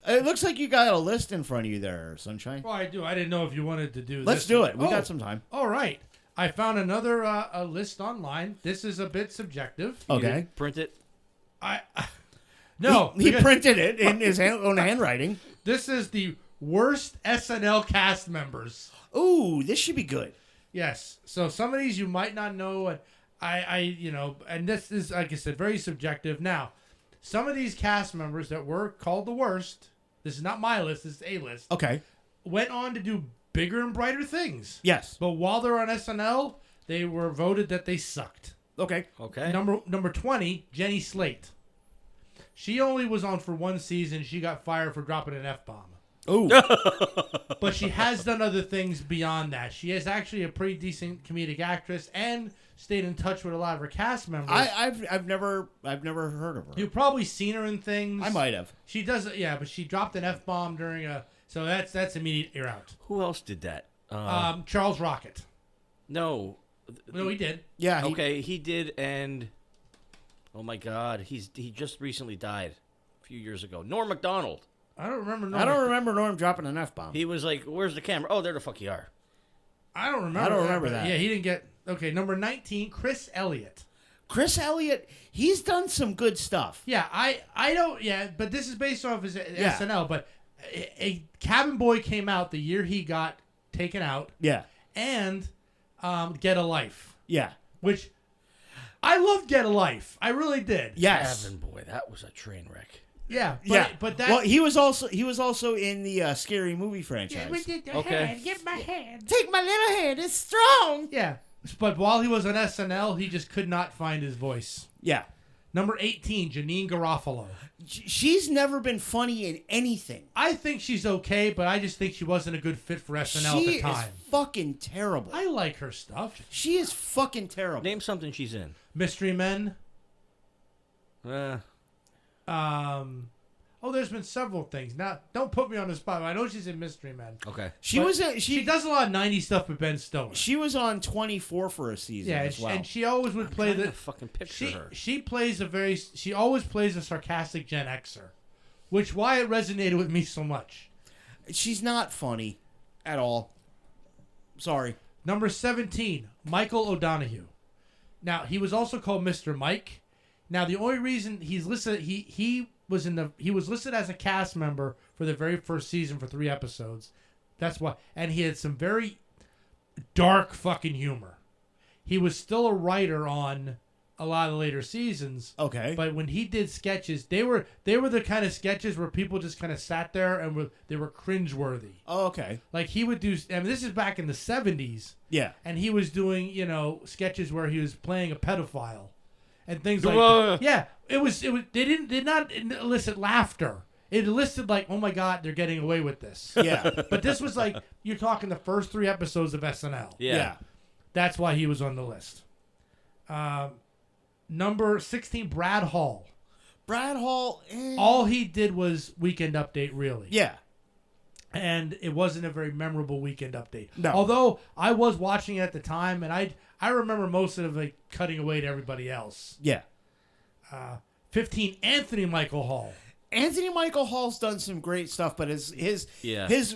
It looks like you got a list in front of you there, Sunshine. Well, I do. I didn't know if you wanted to do. Let's do it. We got some time. All right. I found another a list online. This is a bit subjective. Okay. Print it. No, He printed it in his own handwriting. This is the worst SNL cast members. Ooh, this should be good. Yes. So some of these you might not know, and and this is, like I said, very subjective. Now, some of these cast members that were called the worst, this is not my list, this is a list, Okay. went on to do bigger and brighter things. Yes. But while they're on SNL, they were voted that they sucked. Okay. Okay. Number 20, Jenny Slate. She only was on for one season. She got fired for dropping an F-bomb. Ooh. But she has done other things beyond that. She is actually a pretty decent comedic actress and stayed in touch with a lot of her cast members. I've never heard of her. You've probably seen her in things. I might have. She does, yeah, but she dropped an F-bomb during a... So that's immediate, you're out. Who else did that? Charles Rocket. No. No, he did. Yeah. Okay, he did, and oh my God, he just recently died a few years ago. Norm Macdonald. I don't remember. I don't remember Norm dropping an F-bomb. He was like, "Where's the camera? Oh, there the fuck you are." I don't remember. I don't remember but that. Yeah, he didn't get. Okay, number 19, Chris Elliott. Chris Elliott, he's done some good stuff. Yeah, I don't. Yeah, but this is based off his SNL. But a Cabin Boy came out the year he got taken out. Yeah. And Get a Life. Yeah. Which I loved Get a Life. I really did. Yes. Cabin Boy, that was a train wreck. Yeah. But that. Well, he was also in the Scary Movie franchise. Okay. Get my hand. Take my little hand. It's strong. Yeah. But while he was on SNL, he just could not find his voice. Yeah. Number 18, Janine Garofalo. She's never been funny in anything. I think she's okay, but I just think she wasn't a good fit for SNL at the time. She is fucking terrible. I like her stuff. She is fucking terrible. Name something she's in. Mystery Men. There's been several things. Now, don't put me on the spot. I know she's in Mystery Men. Okay. She does a lot of 90s stuff with Ben Stiller. She was on 24 for a season as well. And she always would play the fucking picture her. She always plays a sarcastic Gen Xer, which why it resonated with me so much. She's not funny at all. Sorry. Number 17, Michael O'Donoghue. Now, he was also called Mr. Mike. Now, the only reason he's listed, he was listed as a cast member for the very first season for 3 episodes. That's why. And he had some very dark fucking humor. He was still a writer on a lot of the later seasons. Okay. But when he did sketches, they were the kind of sketches where people just kind of sat there and they were cringeworthy. Oh, okay. Like he would do, and this is back in the 70s. Yeah. And he was doing, sketches where he was playing a pedophile. And things like that. Yeah, they did not elicit laughter. It elicited like, oh my God, they're getting away with this. Yeah. But this was like, you're talking the first 3 episodes of SNL. Yeah. That's why he was on the list. Number 16, Brad Hall. Brad Hall. All he did was Weekend Update, really. Yeah. And it wasn't a very memorable Weekend Update. No. Although I was watching it at the time, and I remember most of it cutting away to everybody else. Yeah. 15, Anthony Michael Hall. Anthony Michael Hall's done some great stuff, but his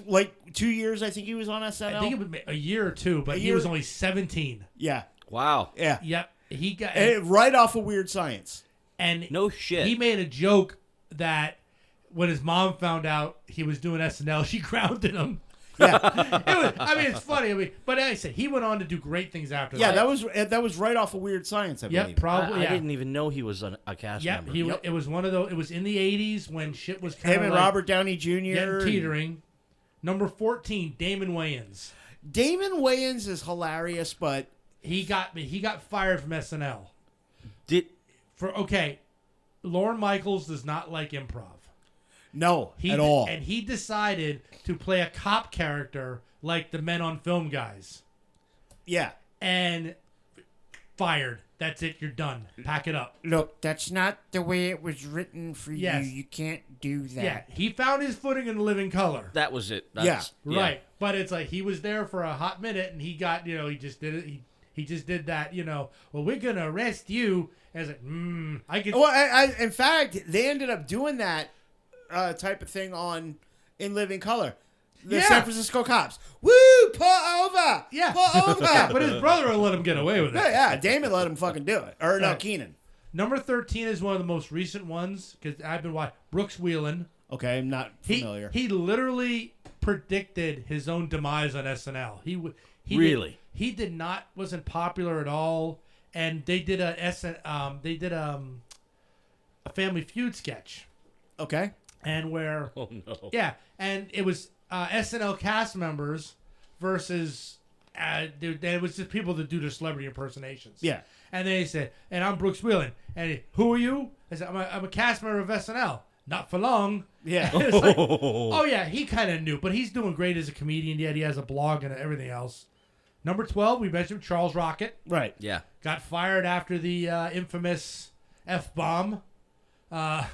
like 2 years, I think he was on SNL. I think it was a year or 2, but he was only 17. Yeah. Wow. Yeah. Yep. He got right off of Weird Science. And no shit. He made a joke that when his mom found out he was doing SNL, she grounded him. Yeah. It's funny. But like I said, he went on to do great things after that. Yeah, that was right off of Weird Science, I believe. Yep, probably. I didn't even know he was a cast member. It was one of those. It was in the 80s when shit was kind of him and Robert Downey Jr. getting teetering. Number 14, Damon Wayans. Damon Wayans is hilarious, but he got fired from SNL. Lorne Michaels does not like improv. No, at all. And he decided to play a cop character like the Men on Film guys. Yeah. And fired. That's it. You're done. Pack it up. Look, that's not the way it was written for you. You can't do that. Yeah. He found his footing in Living Color. That was it. Right. But it's like he was there for a hot minute and he got, he just did it. He just did that, well, we're going to arrest you. And it's like, I could. Well, in fact, they ended up doing that type of thing on In Living Color. The Yeah. San Francisco Cops. Woo! Pull over! Yeah. Pull over! Yeah, but his brother will let him get away with it. Yeah, Damon let him fucking do it. Or no, Right. Keenan. Number 13 is one of the most recent ones because I've been watching. Brooks Wheelan. Okay, I'm not familiar. He literally predicted his own demise on SNL. He Really? He wasn't popular at all, and they did a Family Feud sketch, Okay. and where Oh no. yeah, and it was SNL cast members versus it was just people that do their celebrity impersonations. Yeah. And they said, and I'm Brooks Wheelan. And who are you? I said, I'm a cast member of SNL. Not for long. Yeah. It's like, oh, yeah, he kind of knew. But he's doing great as a comedian. Yet he has a blog and everything else. Number 12, we mentioned Charles Rocket. Right. Yeah. Got fired after the infamous F-bomb. Another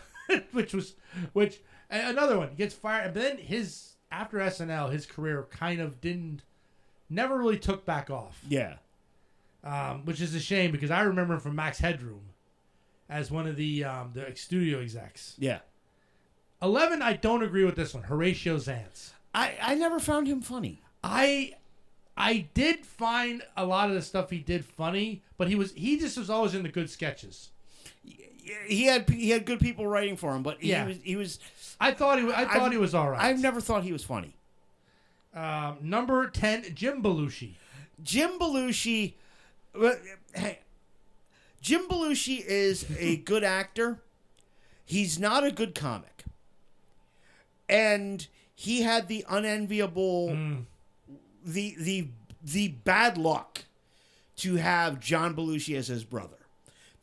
one. He gets fired. But then after SNL, his career kind of never really took back off. Yeah. Which is a shame because I remember him from Max Headroom as one of the studio execs. Yeah. 11, I don't agree with this one. Horatio Zantz. I never found him funny. I did find a lot of the stuff he did funny, but he just was always in the good sketches. He had good people writing for him, but he was. I thought he was all right. I've never thought he was funny. Number 10, Jim Belushi. Jim Belushi. Hey, Jim Belushi is a good actor. He's not a good comic, and he had the unenviable, the bad luck to have John Belushi as his brother.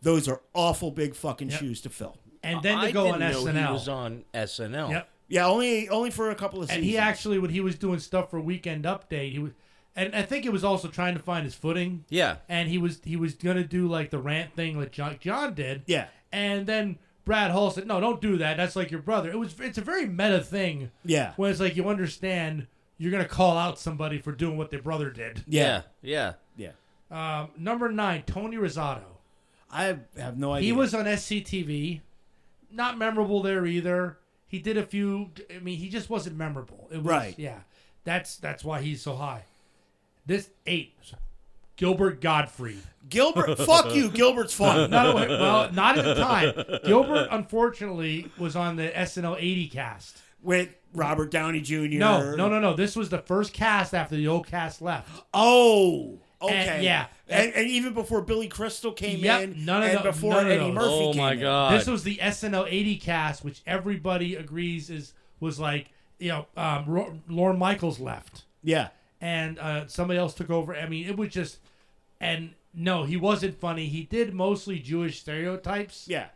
Those are awful big fucking shoes to fill. And then to go on I didn't know SNL. he was on SNL. Yep. Yeah, only for a couple of seasons. And he actually, when he was doing stuff for Weekend Update, he was, and I think it was also trying to find his footing. Yeah. And he was gonna do like the rant thing like John did. Yeah. And then Brad Hall said, "No, don't do that. That's like your brother." It's a very meta thing. Yeah. When it's like you understand you're gonna call out somebody for doing what their brother did. Yeah. Yeah. Number 9, Tony Rosato. I have no idea. He was on SCTV. Not memorable there either. He did a few. I mean, he just wasn't memorable. It was, Right. Yeah. That's why he's so high. This 8, Gilbert Gottfried. Gilbert. Fuck you. Gilbert's fun. Well, not at the time. Gilbert, unfortunately, was on the SNL 80 cast. With Robert Downey Jr. No. This was the first cast after the old cast left. Oh. Okay. And, yeah. And even before Billy Crystal came Yep, in, none of and those- before none of Eddie those. Murphy Oh came my in. God. This was the SNL 80 cast, which everybody agrees was like, Lorne Michaels left. Yeah. And somebody else took over. I mean, it was just, and no, he wasn't funny. He did mostly Jewish stereotypes. Yeah.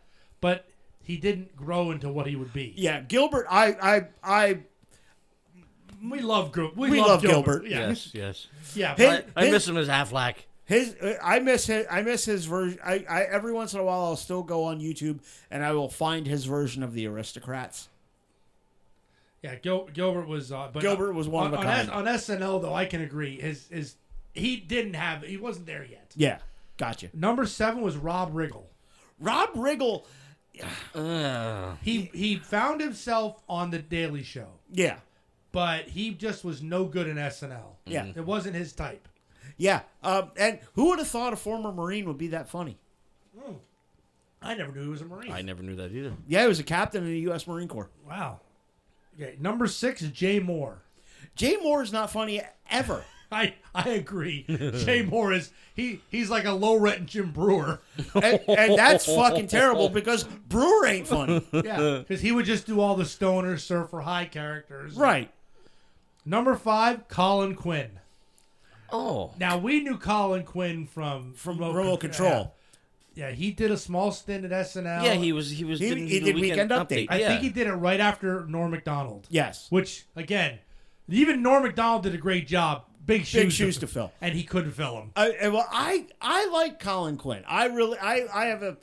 But he didn't grow into what he would be. Yeah. Gilbert, We love Gilbert. We love Gilbert. Yeah. Yes. Yeah. I miss him as Affleck. I miss his version. I every once in a while I'll still go on YouTube and I will find his version of the Aristocrats. Yeah, Gilbert was. But Gilbert was one of a kind. On SNL though, I can agree. He wasn't there yet. Yeah, gotcha. Number 7 was Rob Riggle. Rob Riggle. He found himself on the Daily Show, Yeah, but he just was no good in SNL. Yeah. It wasn't his type. yeah. And who would have thought a former Marine would be that funny? I never knew he was a Marine. I never knew that either. Yeah, he was a captain in the U.S. Marine Corps. Wow. Okay, number 6 is Jay Moore. Jay Moore is not funny ever. I agree. Jay Moore he's like a low rent Jim Brewer. and that's fucking terrible because Brewer ain't funny. Yeah, because he would just do all the stoner surfer high characters. Right. Number 5, Colin Quinn. Oh. Now we knew Colin Quinn from Remote Control. Yeah, he did a small stint at SNL. Yeah, he was. He doing did the Weekend Update. I Yeah. think he did it right after Norm Macdonald. Yes. Which again, even Norm Macdonald did a great job. Big shoes to fill. and he couldn't fill them. I like Colin Quinn. I love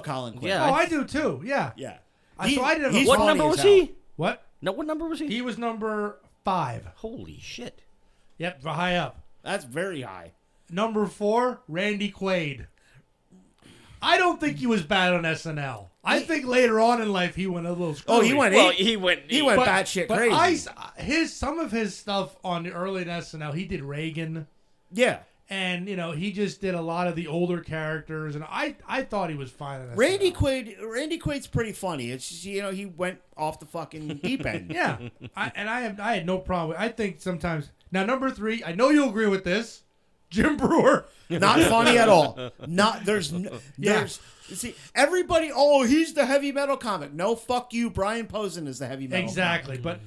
Colin Quinn. Yeah. Oh, I do too. Yeah. Yeah. So I didn't have a What funny number as was hell. he? What? No, what number was he? He was number 5. Holy shit. Yep, high up. That's very high. Number 4, Randy Quaid. I don't think he was bad on SNL. I think later on in life he went a little. Oh, screwy. he went. Well, he went batshit crazy. Some of his stuff on the early SNL, he did Reagan, Yeah. and he just did a lot of the older characters, and I thought he was fine on SNL. Randy Quaid's pretty funny. It's just, he went off the fucking deep end. Yeah, I had no problem. I think sometimes now number 3. I know you'll agree with this. Jim Brewer. Not funny at all. See, everybody, he's the heavy metal comic. No, fuck you. Brian Posen is the heavy metal Exactly, but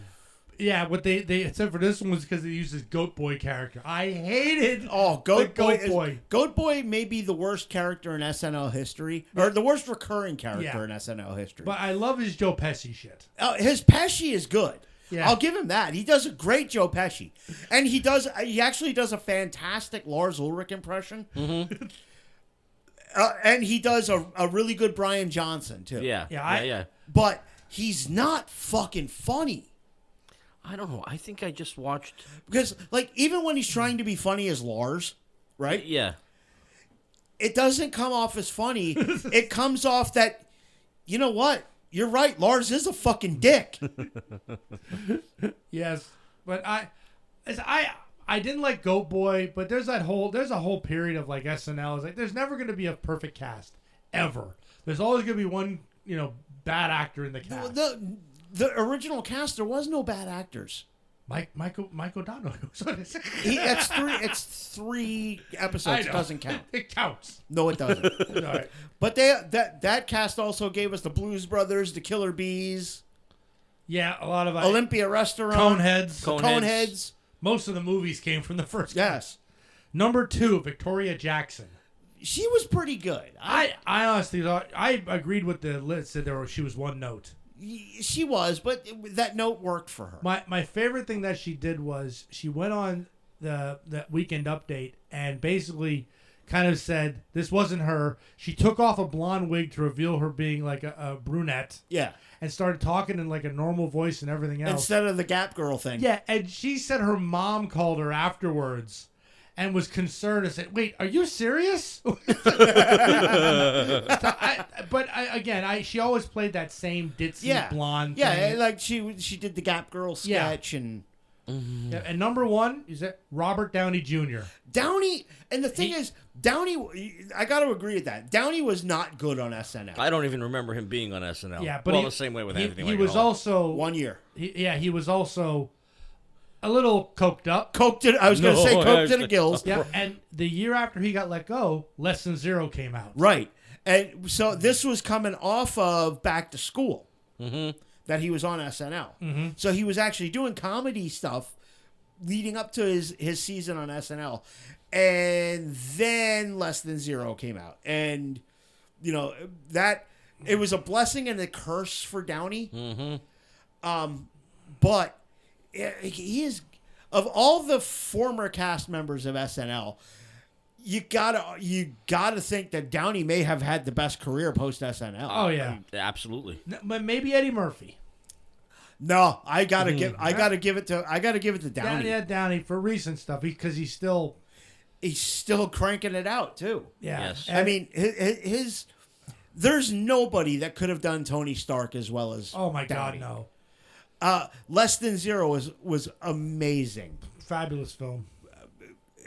yeah, what they except for this one was because they used his Goat Boy character. I hated Goat Boy. Goat Boy may be the worst character in SNL history, or the worst recurring character in SNL history. But I love his Joe Pesci shit. His Pesci is good. Yeah. I'll give him that. He does a great Joe Pesci, and he actually does a fantastic Lars Ulrich impression. Mm-hmm. And he does a really good Brian Johnson too. Yeah. But he's not fucking funny. I don't know. I think I just watched. Because even when he's trying to be funny as Lars, right? Yeah. It doesn't come off as funny. It comes off that, you know what? You're right. Lars is a fucking dick. Yes, but I didn't like Goat Boy, but there's a whole period of SNL. It's there's never going to be a perfect cast ever. There's always going to be one bad actor in the cast. The original cast, there was no bad actors. Mike O'Donnell. It's 3 episodes. It doesn't count. It counts. No, it doesn't. All right. But that cast also gave us the Blues Brothers, the Killer Bees. Yeah, a lot of Olympia Restaurant. Coneheads. Most of the movies came from the first. Yes. Number 2, Victoria Jackson. She was pretty good. I honestly thought I agreed with the list. Said she was one note. She was, but that note worked for her. My favorite thing that she did was she went on the Weekend Update and basically kind of said this wasn't her. She took off a blonde wig to reveal her being a brunette. Yeah. And started talking in a normal voice and everything else. Instead of the Gap Girl thing. Yeah, and she said her mom called her afterwards and was concerned and said, "Wait, are you serious?" She always played that same ditzy blonde. Yeah, thing. she did the Gap Girl sketch and. Mm-hmm. Yeah, and number 1 is Robert Downey Jr. Downey, and the thing is, Downey. I got to agree with that. Downey was not good on SNL. I don't even remember him being on SNL. Yeah, but the same way with Anthony. He was also 1 year. He was also a little coked up. I was going to say coked to the gills. Yeah, and the year after he got let go, Less Than Zero came out. Right, and so this was coming off of Back to School. Mm-hmm. That he was on SNL. Mm-hmm. So he was actually doing comedy stuff leading up to his season on SNL. And then Less Than Zero came out. And, that it was a blessing and a curse for Downey. Mm-hmm. But he is, of all the former cast members of SNL, you gotta think that Downey may have had the best career post SNL. Oh yeah, absolutely. But maybe Eddie Murphy. No, I gotta give it to Downey. Yeah, Downey for recent stuff because he's still cranking it out too. Yeah, yes. I mean his there's nobody that could have done Tony Stark as well as. Oh my Downey. God, no. Less Than Zero was amazing. Fabulous film.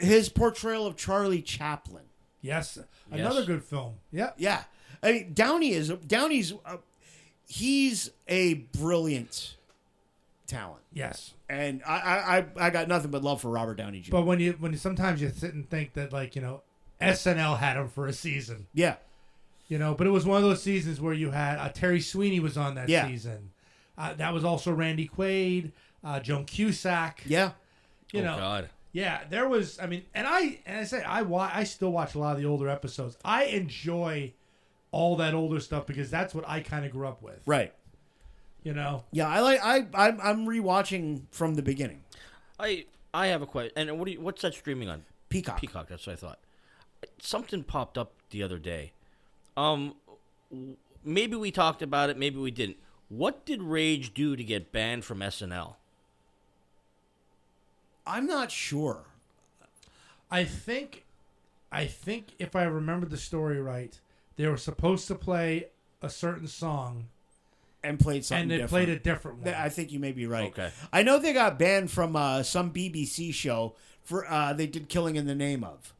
His portrayal of Charlie Chaplin. Yes, another good film. Yeah, yeah. I mean, Downey's he's a brilliant talent. Yes, and I got nothing but love for Robert Downey Jr. But when you sometimes you sit and think that SNL had him for a season. Yeah, but it was one of those seasons where you had Terry Sweeney was on that season. That was also Randy Quaid, Joan Cusack. Yeah, God. Yeah, there was. I mean, I still watch a lot of the older episodes. I enjoy all that older stuff because that's what I kind of grew up with. Right. Yeah, I'm rewatching from the beginning. I have a question. And what's that streaming on? Peacock. Peacock. That's what I thought. Something popped up the other day. Maybe we talked about it. Maybe we didn't. What did Rage do to get banned from SNL? I'm not sure. I think if I remember the story right, they were supposed to play a certain song, and played something and they different. played a different one. I think you may be right. Okay. I know they got banned from some BBC show for they did Killing in the Name of.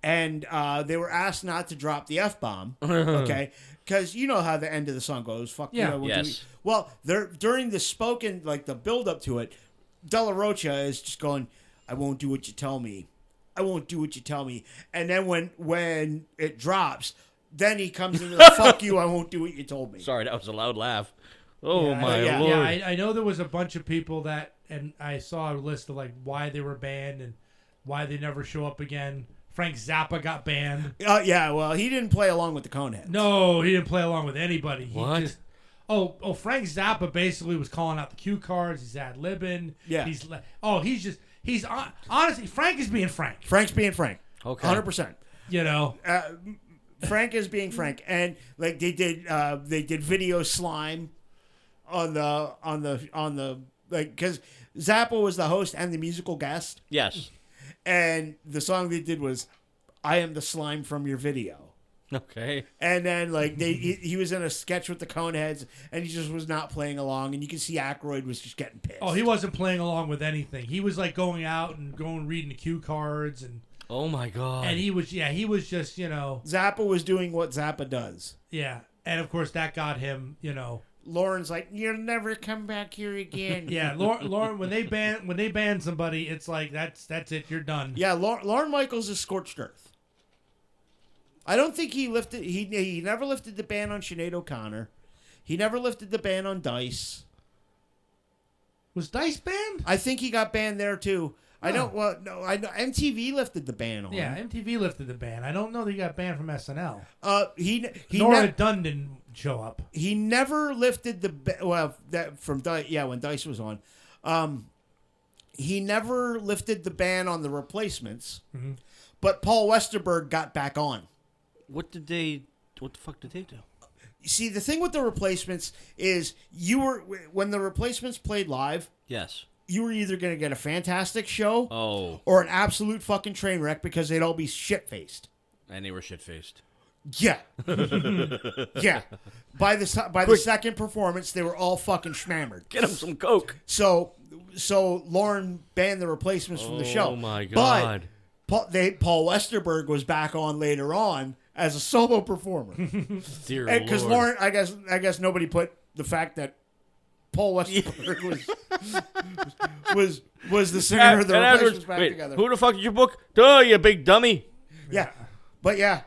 And they were asked not to drop the F-bomb, okay? Because you know how the end of the song goes. Fuck Yeah. you know, Yes. well, during the spoken, like the build-up to it, De La Rocha is just going, I won't do what you tell me. I won't do what you tell me. And then when it drops, then he comes into the, fuck you, I won't do what you told me. Sorry, that was a loud laugh. Oh, Yeah, my yeah. Lord. Yeah, I know there was a bunch of people that, and I saw a list of like why they were banned and why they never show up again. Frank Zappa got banned. Yeah, well, he didn't play along with the Coneheads. No, he didn't play along with anybody. He What? Just, Frank Zappa basically was calling out the cue cards. He's ad-libbing. Yeah. He's honestly, Frank is being Frank. Frank's being Frank. Okay. 100%. You know. Frank is being Frank, and like they did video slime on the like because Zappa was the host and the musical guest, Yes. and the song they did was "I Am the Slime from Your Video," Okay. and then like he was in a sketch with the Coneheads, and he just was not playing along, and you can see Aykroyd was just getting pissed. Oh, he wasn't playing along with anything. He was like going out and going reading the cue cards Oh, my God. and he was just, you know, Zappa was doing what Zappa does. yeah. And of course that got him, you know. Lauren's like, "You'll never come back here again." Yeah, Lauren when they ban somebody, it's like that's it, you're done. Yeah, Lorne Michaels is scorched earth. I don't think he lifted. He never lifted the ban on Sinead O'Connor. He never lifted the ban on Dice. Was Dice banned? I think he got banned there too. I Huh. don't. Well, no, I know MTV lifted the ban on. Yeah, him. MTV lifted the ban. I don't know that he got banned from SNL. He Nora Dunn didn't show up. he never lifted the that from Dice. Yeah, when Dice was on, he never lifted the ban on the Replacements. Mm-hmm. But Paul Westerberg got back on. What the fuck did they do? See, the thing with the Replacements is when the Replacements played live, Yes. you were either going to get a fantastic show Oh, or an absolute fucking train wreck because they'd all be shit-faced. and they were shit-faced. Yeah. Yeah. By the second performance, they were all fucking schmammered. Get him some Coke. So Lauren banned the Replacements from the show. Oh, my God. But Paul Westerberg was back on later on as a solo performer. Dear Because Lord. Lauren, I guess nobody put the fact that Paul Westerberg was the singer of the And Replacements afterwards, back wait, together. who the fuck did you book? Duh, you big dummy. Yeah, but yeah,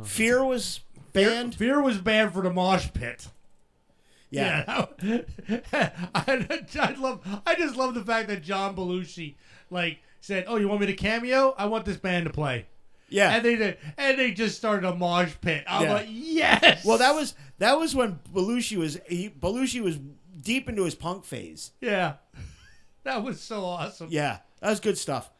Fear was banned. Fear was banned for the mosh pit. Yeah, I just love the fact that John Belushi like said, "Oh, you want me to cameo? I want this band to play." yeah. And they did, and they just started a mosh pit. I'm Yeah. like, yes. Well, that was when Belushi was deep into his punk phase. yeah, that was so awesome. Yeah, that was good stuff.